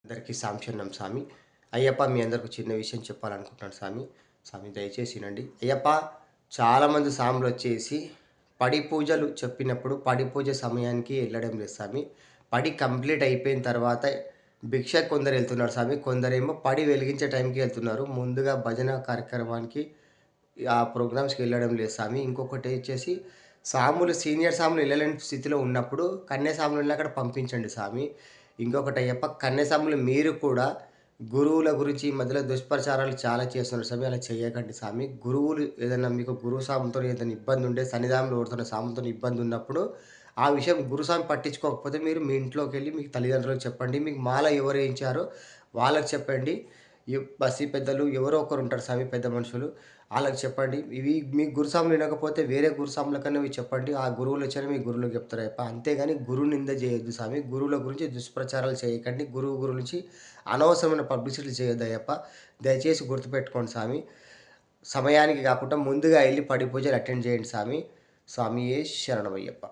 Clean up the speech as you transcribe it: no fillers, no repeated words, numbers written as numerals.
అందరికీ సాంశన్నం స్వామి. అయ్యప్ప మీ అందరికి చిన్న విషయం చెప్పాలనుకుంటున్నాను స్వామి. స్వామి దయచేసి వినండి. అయ్యప్ప చాలామంది స్వాములొచ్చేసి పడి పూజలు చెప్పినప్పుడు పడి పూజ సమయానికి ఎళ్ళడం లేదు స్వామి. పడి కంప్లీట్ అయిపోయిన తర్వాత భిక్షకు కొందరెళ్తున్నారు స్వామి. కొందరేమో పడి వెలిగించే టైంకి ఎళ్తున్నారు. ముందుగా భజన కార్యక్రమానికి ఆ ప్రోగ్రామ్స్‌కి ఎళ్ళడం లేదు స్వామి. ఇంకొకటొచ్చేసి సాములు సీనియర్ సాములు ఎళ్ళలేని స్థితిలో ఉన్నప్పుడు కన్య సాములని అక్కడ పంపించండి స్వామి. ఇంకొకటయ్యప్ప కన్యసాములు మీరు కూడా గురువుల గురించి ఈ మధ్యలో దుష్ప్రచారాలు చాలా చేస్తున్నారు స్వామి. అలా చేయకండి స్వామి. గురువులు ఏదన్నా మీకు గురు స్వామితోని ఏదైనా ఇబ్బందుంటే సన్నిధానంలో ఎవరితోనో స్వామితోని ఇబ్బందున్నప్పుడు ఆ విషయం గురుస్వామి పట్టించుకోకపోతే మీరు మీ ఇంట్లోకెళ్ళి మీ తల్లిదండ్రులకు చెప్పండి. మీకు మాల ఎవరేయించారో వాళ్ళకి చెప్పండి. బస్తీ పెద్దలు ఎవరో ఒకరుంటారు స్వామి పెద్ద మనుషులు. ఆళ్ళకి చెప్పండి. ఇవి మీ గురుస్వాములు వినకపోతే వేరే గురుస్వాములకన్నా ఇవి చెప్పండి. ఆ గురువులొచ్చారని మీ గురువులకు చెప్తారయ్యప్ప. అంతేగాని గురు నింద చేయొద్దు స్వామి. గురువుల గురించి దుష్ప్రచారాలు చేయకండి. గురువు గురించి అనవసరమైన పబ్లిసిటీ చేయొద్దయ్యప్ప. దయచేసి గుర్తుపెట్టుకోండి స్వామి. సమయానికి కాకుండా ముందుగా ఎళ్లి పడి పూజలు అటెండ్ చేయండి స్వామి. స్వామియే శరణమయ్యప్ప.